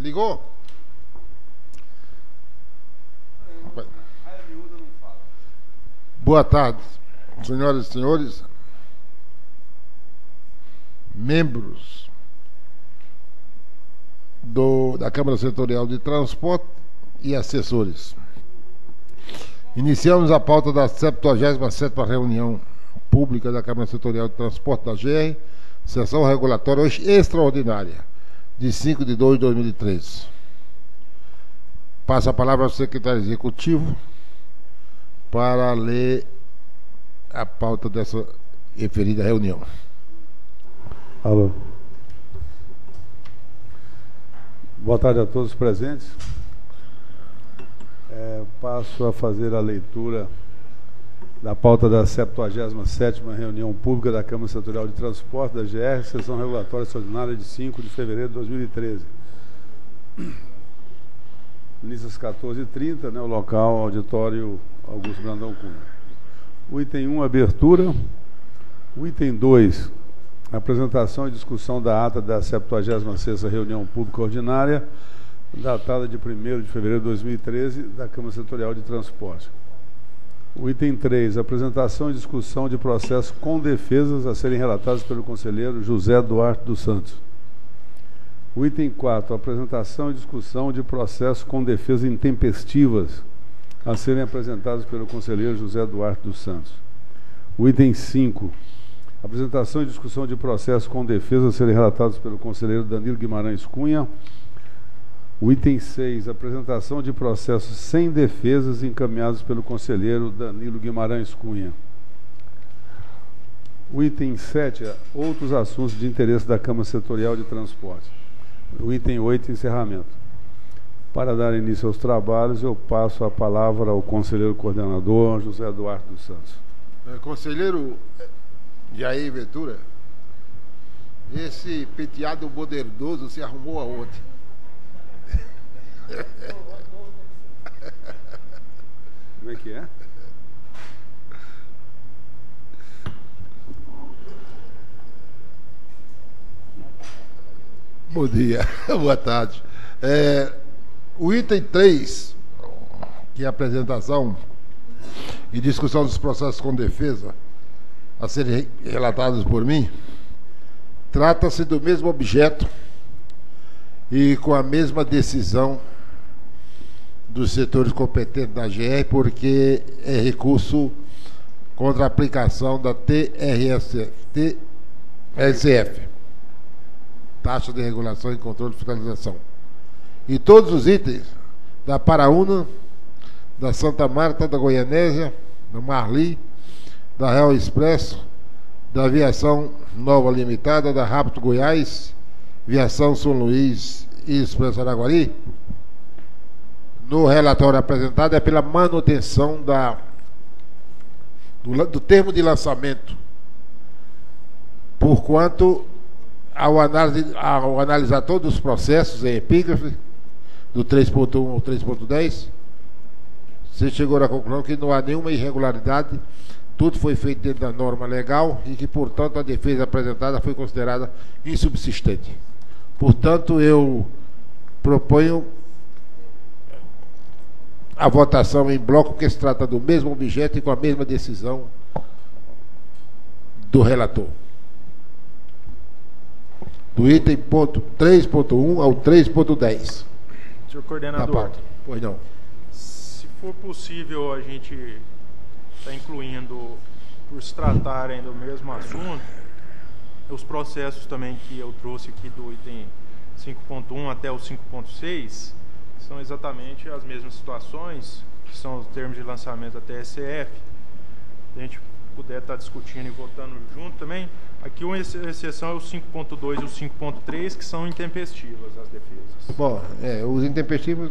Ligou? Boa tarde, senhoras e senhores, membros da Câmara Setorial de Transporte e assessores. Iniciamos a pauta da 77ª reunião pública da Câmara Setorial de Transporte da GR, sessão regulatória extraordinária, de 5 de 2 de 2013. Passo a palavra ao secretário executivo para ler a pauta dessa referida reunião. Alô. Boa tarde a todos os presentes. Passo a fazer a leitura da pauta da 77ª reunião pública da Câmara Setorial de Transporte da GR, sessão regulatória extraordinária de 5 de fevereiro de 2013. Início às 14h30, o local, auditório Augusto Brandão Cunha. O item 1, abertura. O item 2, apresentação e discussão da ata da 76ª reunião pública ordinária, datada de 1º de fevereiro de 2013, da Câmara Setorial de Transporte. O item 3, apresentação e discussão de processos com defesas a serem relatados pelo conselheiro José Duarte dos Santos. O item 4, apresentação e discussão de processos com defesas intempestivas a serem apresentados pelo conselheiro José Duarte dos Santos. O item 5, apresentação e discussão de processos com defesa a serem relatados pelo conselheiro Danilo Guimarães Cunha. O item 6, apresentação de processos sem defesas encaminhados pelo conselheiro Danilo Guimarães Cunha. O item 7, outros assuntos de interesse da Câmara Setorial de Transporte. O item 8, encerramento. Para dar início aos trabalhos, eu passo a palavra ao conselheiro coordenador José Duarte dos Santos. Conselheiro Jair Ventura, esse penteado modernoso se arrumou aonde? Como é que é? Bom dia, boa tarde. O item 3, que é a apresentação e discussão dos processos com defesa a serem relatados por mim, trata-se do mesmo objeto e com a mesma decisão dos setores competentes da GR, porque é recurso contra a aplicação da TRSF, Taxa de Regulação e Controle de Fiscalização. E todos os itens da Paraúna, da Santa Marta, da Goianésia, da Marli, da Real Expresso, da Aviação Nova Limitada, da Rápido Goiás, Viação São Luís e Expresso Araguari, no relatório apresentado é pela manutenção do termo de lançamento, porquanto, ao analisar todos os processos em epígrafe, do 3.1 ao 3.10, você chegou à conclusão que não há nenhuma irregularidade, tudo foi feito dentro da norma legal e que, portanto, a defesa apresentada foi considerada insubsistente. Portanto, eu proponho a votação em bloco, porque se trata do mesmo objeto e com a mesma decisão do relator. Do item 3.1 ao 3.10. Senhor coordenador, pois não. Se for possível a gente está incluindo, por se tratarem do mesmo assunto, os processos também que eu trouxe aqui do item 5.1 até o 5.6, são exatamente as mesmas situações, que são os termos de lançamento da TSF. Se a gente puder estar discutindo e votando junto também, aqui uma exceção é o 5.2 e o 5.3, que são intempestivas as defesas. Bom, os intempestivos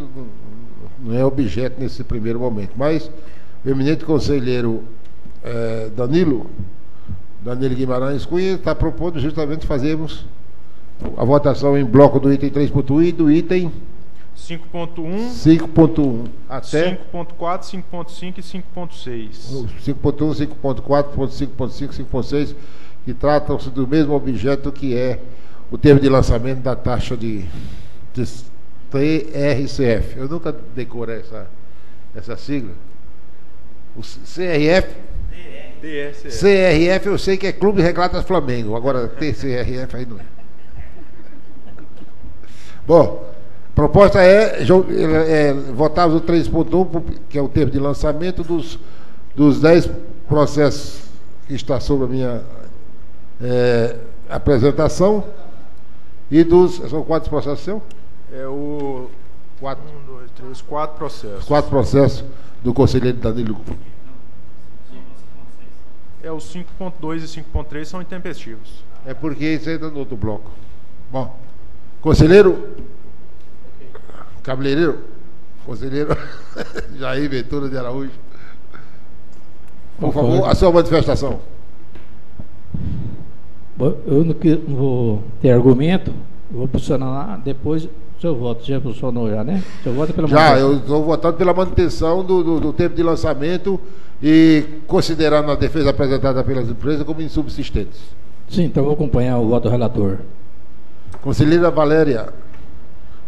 não é objeto nesse primeiro momento, mas o eminente conselheiro Danilo Guimarães Cunha está propondo justamente fazermos a votação em bloco do item 3.1 e do item 5.1 até 5.4, 5.5 e 5.6. 5.1, 5.4, 5.5, 5.6, que tratam-se do mesmo objeto, que é o termo de lançamento da taxa de TRCF. Eu nunca decorei essa sigla. O CRF. CRF eu sei que é Clube Regatas Flamengo. Agora TCRF aí não é. Bom, a proposta é votarmos o 3.1, que é o termo de lançamento dos 10 processos que está sobre a minha apresentação. E são quantos processos seus? É o 4. 1, 2, 3, 4 processos. 4 processos do conselheiro Danilo. Os 5.2 e 5.3 são intempestivos. É porque isso entra no outro bloco. Bom, conselheiro, cabeleireiro, conselheiro Jair Ventura de Araújo, por favor, a sua manifestação. Eu não vou ter argumento, eu vou posicionar lá, depois o seu voto. Já posicionou já, né? Seu voto é pela manutenção. Eu estou votando pela manutenção do tempo de lançamento e considerando a defesa apresentada pelas empresas como insubsistentes. Sim, então eu vou acompanhar o voto do relator. Conselheira Valéria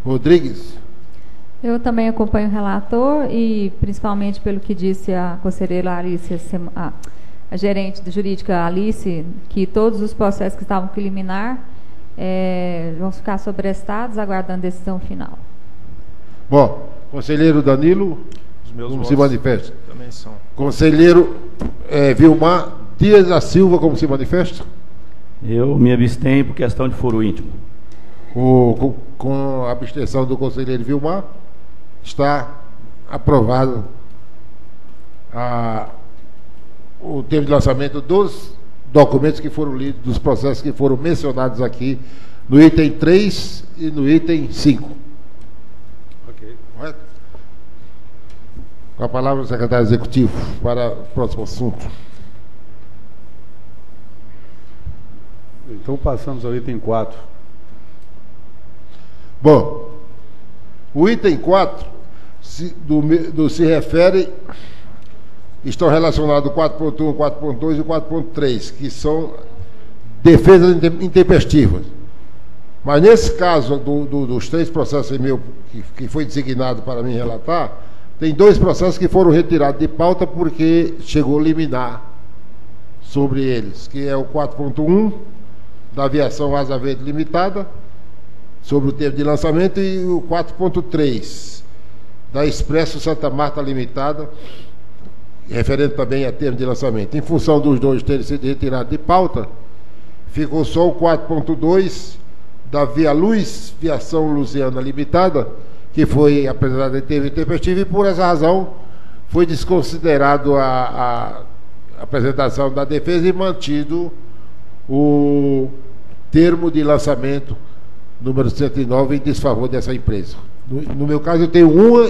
Rodrigues. Eu também acompanho o relator e principalmente pelo que disse a conselheira Alice, a gerente jurídica Alice, que todos os processos que estavam com liminar vão ficar sobrestados, aguardando a decisão final. Bom, conselheiro Danilo, os meus como votos se manifesta? Também são. Conselheiro Vilmar Dias da Silva, como se manifesta? Eu me abstenho por questão de foro íntimo. Com a abstenção do conselheiro Vilmar, está aprovado o termo de lançamento dos documentos que foram lidos, dos processos que foram mencionados aqui no item 3 e no item 5. Ok. Correto? Com a palavra o secretário executivo para o próximo assunto. Então passamos ao item 4. Bom, o item 4 se refere, estão relacionados 4.1, 4.2 e 4.3, que são defesas intempestivas. Mas nesse caso dos 3 processos que foi designado para mim relatar, tem 2 processos que foram retirados de pauta porque chegou liminar sobre eles, que é o 4.1 da Aviação Asa Verde Limitada, sobre o tempo de lançamento, e o 4.3 da Expresso Santa Marta Limitada, referente também a termo de lançamento. Em função dos 2 terem sido retirados de pauta, ficou só o 4.2 da Via Luz Viação Lusiana Limitada, que foi apresentado em termo intempestivo, e por essa razão foi desconsiderado a apresentação da defesa e mantido o termo de lançamento número 109 em desfavor dessa empresa. No meu caso, eu tenho uma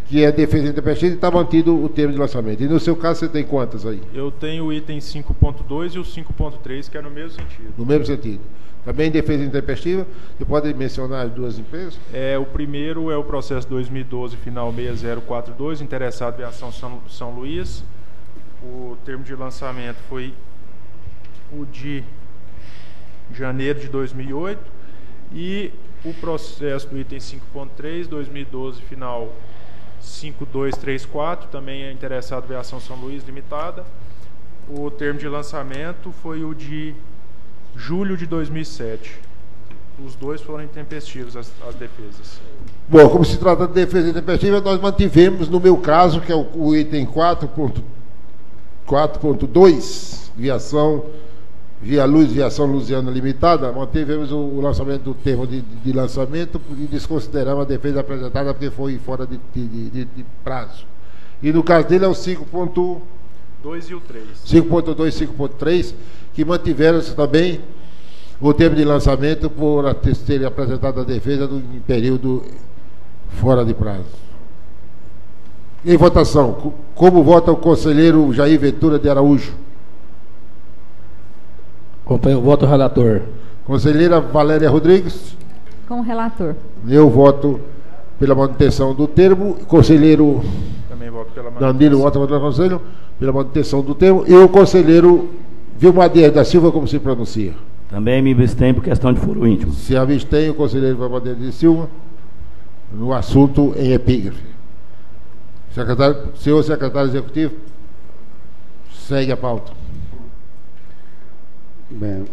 que é defesa intempestiva e está mantido o termo de lançamento. E no seu caso, você tem quantas aí? Eu tenho o item 5.2 e o 5.3, que é no mesmo sentido. No mesmo sentido. Também defesa intempestiva. Você pode mencionar as 2 empresas? O primeiro é o processo 2012, final 6042, interessado em ação São Luís. O termo de lançamento foi o de janeiro de 2008, e o processo do item 5.3, 2012, final 5234, também é interessado em ação São Luís Limitada. O termo de lançamento foi o de julho de 2007. Os 2 foram intempestivos, as defesas. Bom, como se trata de defesa intempestiva, nós mantivemos, no meu caso, que é o item 4.2, Via Luz Viação Lusiana Limitada, mantivemos o lançamento do termo de lançamento e desconsideramos a defesa apresentada porque foi fora de prazo. E no caso dele é o 5.2 e o 3. 5.2 e 5.3, que mantiveram também o termo de lançamento por terem apresentado a defesa em período fora de prazo. Em votação, como vota o conselheiro Jair Ventura de Araújo? Acompanho o voto do relator. Conselheira Valéria Rodrigues? Com o relator. Eu voto pela manutenção do termo. Conselheiro Também voto pela manutenção. Danilo vota pelo conselho, pela manutenção do termo. E o conselheiro Vilmar Dias da Silva, como se pronuncia? Também me abstenho por questão de foro íntimo. Se abstém, o conselheiro Vilmar Dias da Silva. no assunto em epígrafe. Senhor secretário executivo, segue a pauta. Bem,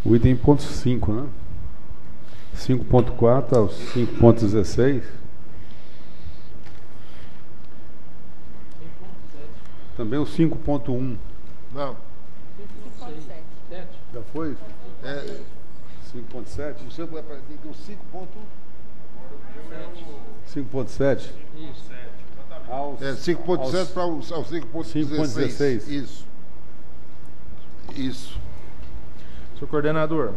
o item ponto 5, né? 5.4 ao 5.16. Também o 5.1. Não. 5.7. Já foi? 5.7? O seu é para do 5.7? Isso. 5.7 para o 5.16. 5.16. Isso. Senhor coordenador,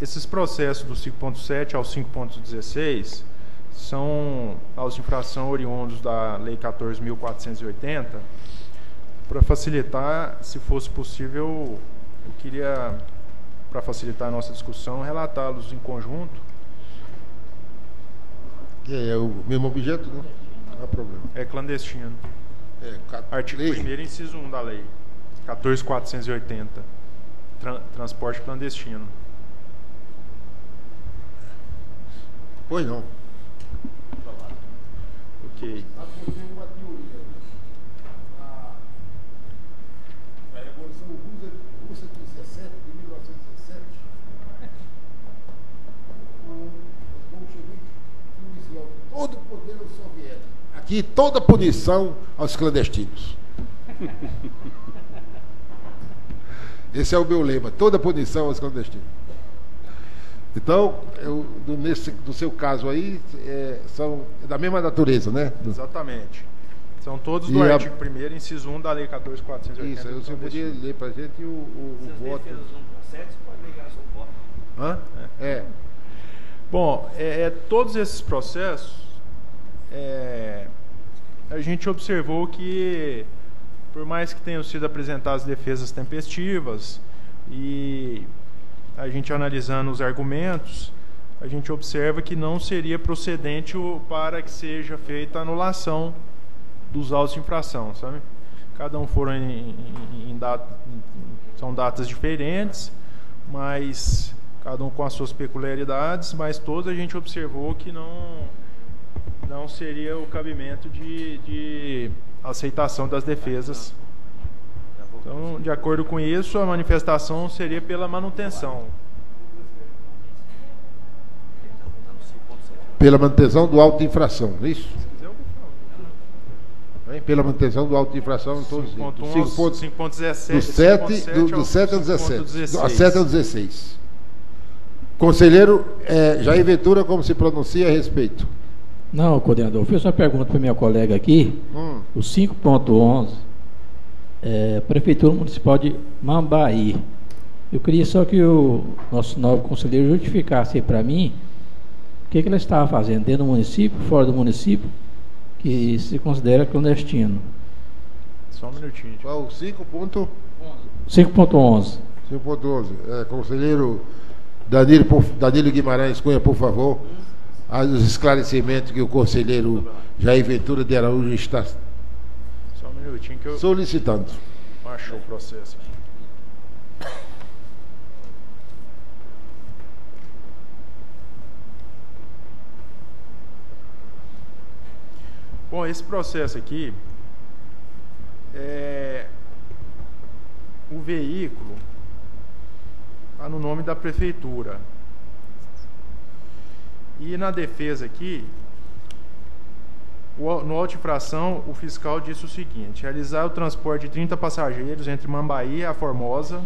esses processos do 5.7 ao 5.16 são autos de infração oriundos da Lei 14.480. Para facilitar, se fosse possível, eu queria, para facilitar a nossa discussão, relatá-los em conjunto. É o mesmo objeto, não? Não há problema. É clandestino. Artigo 1º, inciso 1 da lei 14.480. Transporte clandestino. Pois não. Ok. Uma teoria. A Revolução Russa de 17, de 1917, os bolcheviques iniciou todo o poder soviético. Aqui, toda punição aos clandestinos. Esse é o meu lema, toda punição aos clandestinos. Então, no seu caso aí, são da mesma natureza, né? Exatamente. São todos do artigo 1º, inciso 1 da Lei 14.480. Isso, você podia ler para a gente o voto. Hã? Bom, todos esses processos, a gente observou que, por mais que tenham sido apresentadas defesas tempestivas, e a gente analisando os argumentos, a gente observa que não seria procedente para que seja feita a anulação dos autos de infração, sabe? Cada um foram são datas diferentes, mas cada um com as suas peculiaridades, mas todos a gente observou que não seria o cabimento de aceitação das defesas. Então, de acordo com isso, a manifestação seria pela manutenção. Pela manutenção do auto de infração, não é isso? Pela manutenção do auto de infração em todos os 5.17 do 7 ao 17. A 7 ao 16. Conselheiro Jair Ventura, como se pronuncia a respeito? Não, coordenador, eu fiz uma pergunta para minha colega aqui. O 5.11, Prefeitura Municipal de Mambaí. Eu queria só que o nosso novo conselheiro justificasse para mim o que ela estava fazendo dentro do município, fora do município, que se considera clandestino. Só um minutinho. Qual o 5.11? 5.11. Conselheiro Danilo Guimarães Cunha, por favor, os esclarecimentos que o conselheiro Jair Ventura de Araújo está Só um minutinho que eu solicitando. achou o processo aqui. Bom, esse processo aqui, o veículo está no nome da prefeitura. E na defesa aqui, no auto de infração, o fiscal disse o seguinte: realizar o transporte de 30 passageiros entre Mambaí e a Formosa,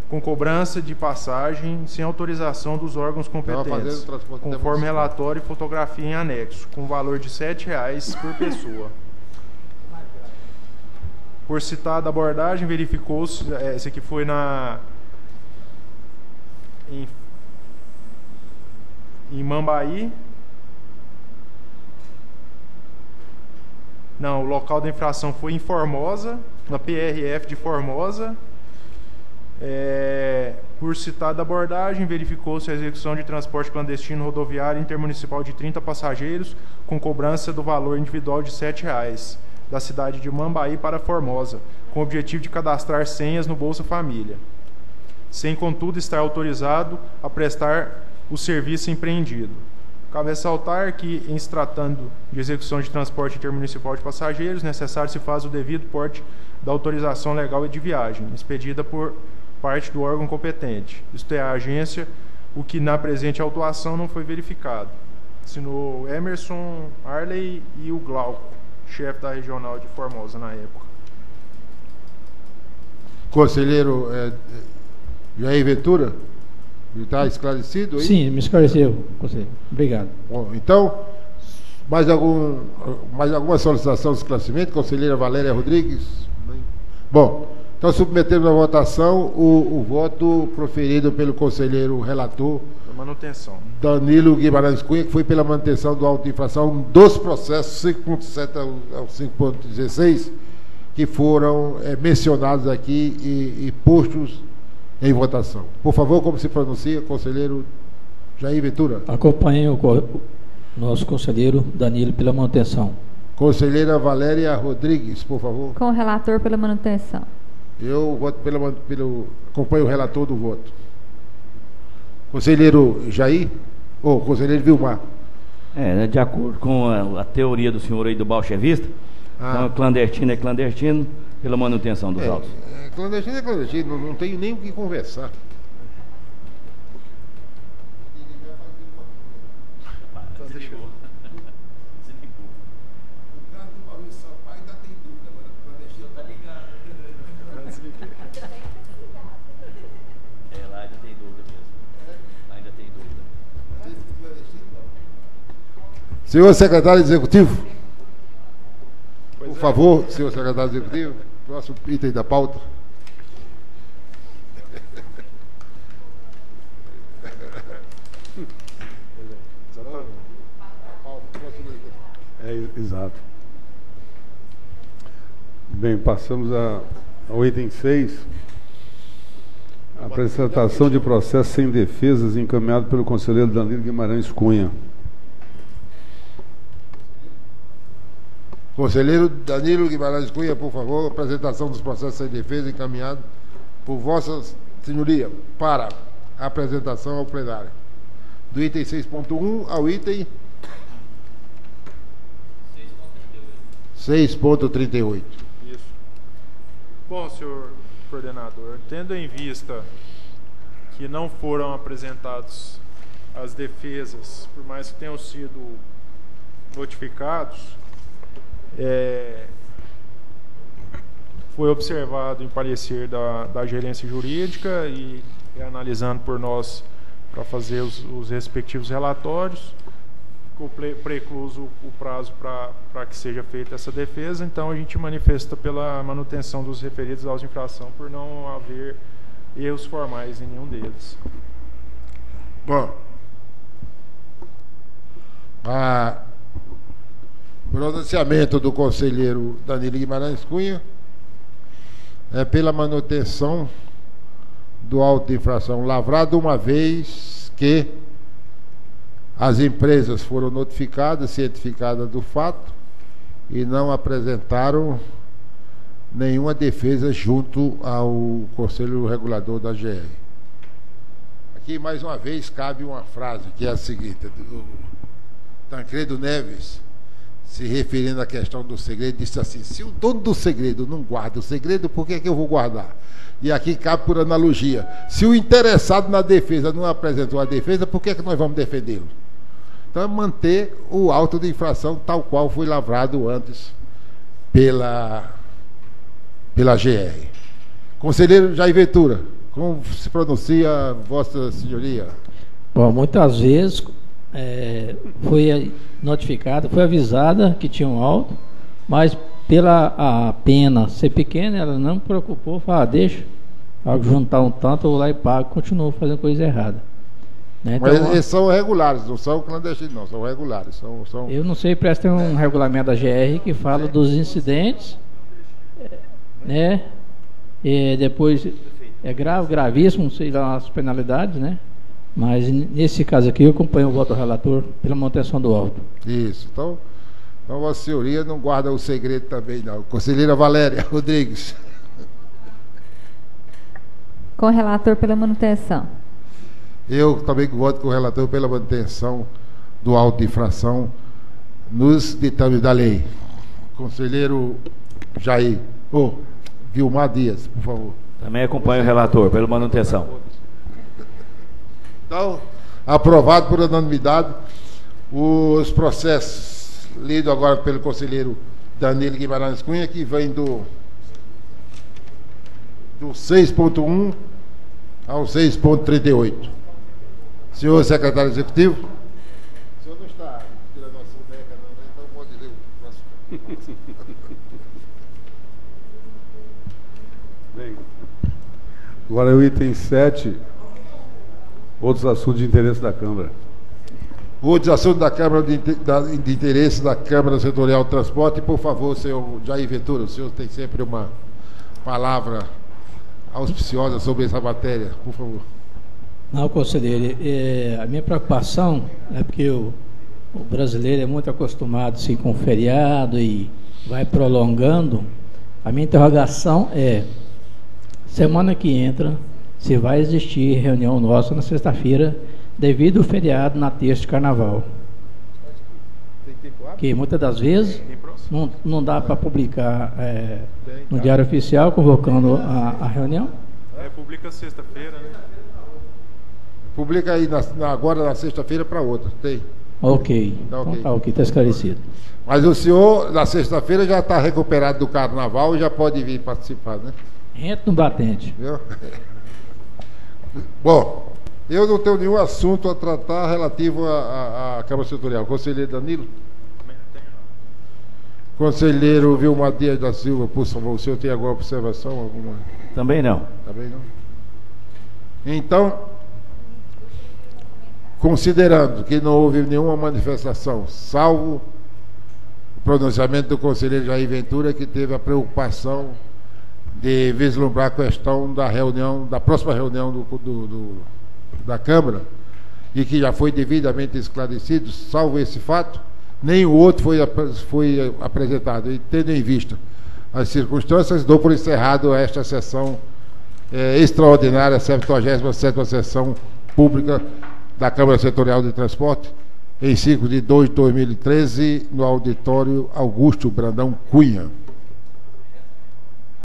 com cobrança de passagem sem autorização dos órgãos competentes, conforme relatório e fotografia em anexo, com valor de R$ 7,00 por pessoa. Por citada abordagem, verificou-se, esse aqui foi em Mambaí. Não, o local da infração foi em Formosa, na PRF de Formosa. Por citada abordagem, verificou-se a execução de transporte clandestino rodoviário intermunicipal de 30 passageiros, com cobrança do valor individual de R$ 7,00, da cidade de Mambaí para Formosa, com o objetivo de cadastrar senhas no Bolsa Família, sem, contudo, estar autorizado a prestar o serviço empreendido. Cabe ressaltar que, em se tratando de execução de transporte intermunicipal de passageiros, necessário se faz o devido porte da autorização legal de viagem, expedida por parte do órgão competente, isto é, a agência, o que na presente autuação não foi verificado. Assinou Emerson Arley e o Glauco, chefe da regional de Formosa na época. Conselheiro Jair Ventura, está esclarecido aí? Sim, me esclareceu, conselheiro. Obrigado. Bom, então, mais alguma solicitação de esclarecimento? Conselheira Valéria Rodrigues? Bom, então submetemos à votação o voto proferido pelo conselheiro relator Manutenção. Danilo Guimarães Cunha, que foi pela manutenção do auto de infração dos processos 5.7 ao 5.16, que foram mencionados aqui e postos em votação. Por favor, como se pronuncia, conselheiro Jair Ventura? Acompanhe o nosso conselheiro Danilo pela manutenção. Conselheira Valéria Rodrigues, por favor. Com o relator pela manutenção. Eu voto acompanho o relator do voto. Conselheiro Jair? Ou conselheiro Vilmar? De acordo com a teoria do senhor aí do bolchevista, então, clandestino é clandestino pela manutenção dos autos. Clandestino é clandestino, não tenho nem o que conversar. Senhor secretário executivo, por favor, senhor secretário executivo, próximo item da pauta. Exato. Bem, passamos ao item 6. Apresentação de processo sem defesas encaminhado pelo conselheiro Danilo Guimarães Cunha. Conselheiro Danilo Guimarães Cunha, por favor, apresentação dos processos sem defesa encaminhado por Vossa Senhoria para apresentação ao plenário. Do item 6.1 ao item 6.38. Isso. Bom, senhor coordenador, tendo em vista que não foram apresentados as defesas, por mais que tenham sido notificados, foi observado em parecer da gerência jurídica e analisando por nós para fazer os respectivos relatórios, ficou precluso o prazo para que seja feita essa defesa, então a gente manifesta pela manutenção dos referidos aos infração por não haver erros formais em nenhum deles. Bom, pronunciamento do conselheiro Danilo Guimarães Cunha é pela manutenção do auto de infração lavrado, uma vez que as empresas foram notificadas, cientificadas do fato e não apresentaram nenhuma defesa junto ao Conselho Regulador da GR. Aqui, mais uma vez, cabe uma frase, que é a seguinte, do Tancredo Neves, se referindo à questão do segredo, disse assim: se o dono do segredo não guarda o segredo, por que eu vou guardar? E aqui cabe por analogia: se o interessado na defesa não apresentou a defesa, por que nós vamos defendê-lo? Então é manter o auto de infração tal qual foi lavrado antes pela GR. Conselheiro Jair Ventura, como se pronuncia Vossa Senhoria? Bom, muitas vezes foi notificada, foi avisada que tinha um auto, mas pela a pena ser pequena, ela não preocupou, falou, deixa, juntar um tanto, eu vou lá e pago, continuo fazendo coisa errada. Né? Então, mas eles são regulares, não são clandestinos, não, são regulares. São... Eu não sei, parece que tem um regulamento da GR que fala dos incidentes, né? E depois é grave, gravíssimo, não sei lá as penalidades, né? Mas nesse caso aqui eu acompanho o voto do relator pela manutenção do auto. Isso, então Vossa Senhoria não guarda o segredo também, não. Conselheira Valéria Rodrigues. Com o relator pela manutenção. Eu também voto com o relator pela manutenção do auto de infração nos ditames da lei. Conselheiro Jair, Vilmar Dias, por favor. Também acompanho o relator pela manutenção. Então, aprovado por unanimidade os processos lidos agora pelo conselheiro Danilo Guimarães Cunha, que vem do 6.1 ao 6.38. Senhor secretário executivo. O senhor não está tirando a soneca, não, né? Então pode ler o próximo. Bem, agora o item 7, outros assuntos de interesse da Câmara. Outros assuntos da Câmara de interesse da Câmara Setorial de Transporte. Por favor, senhor Jair Ventura, o senhor tem sempre uma palavra auspiciosa sobre essa matéria, por favor. Não, conselheiro, a minha preocupação é porque o brasileiro é muito acostumado assim, com feriado e vai prolongando. A minha interrogação é, semana que entra, se vai existir reunião nossa na sexta-feira, devido ao feriado na terça de carnaval. Que muitas das vezes não dá para publicar no Diário Oficial, convocando a reunião. Publica sexta-feira, né? Publica aí agora na sexta-feira para outra. Tem. Ok. Tá ok, está esclarecido. Mas o senhor, na sexta-feira, já está recuperado do carnaval e já pode vir participar, né? Entra no batente. Viu? Bom, eu não tenho nenhum assunto a tratar relativo à Câmara Setorial. Conselheiro Danilo? Conselheiro Vilmar Dias da Silva, por favor, o senhor tem alguma observação? Alguma? Também não. Também não. Então, considerando que não houve nenhuma manifestação, salvo o pronunciamento do conselheiro Jair Ventura, que teve a preocupação de vislumbrar a questão da reunião, da próxima reunião da Câmara, e que já foi devidamente esclarecido, salvo esse fato, nem o outro foi apresentado. E tendo em vista as circunstâncias, dou por encerrado esta sessão extraordinária, 77ª sessão pública da Câmara Setorial de Transporte, em 5 de 2 de 2013, no auditório Augusto Brandão Cunha.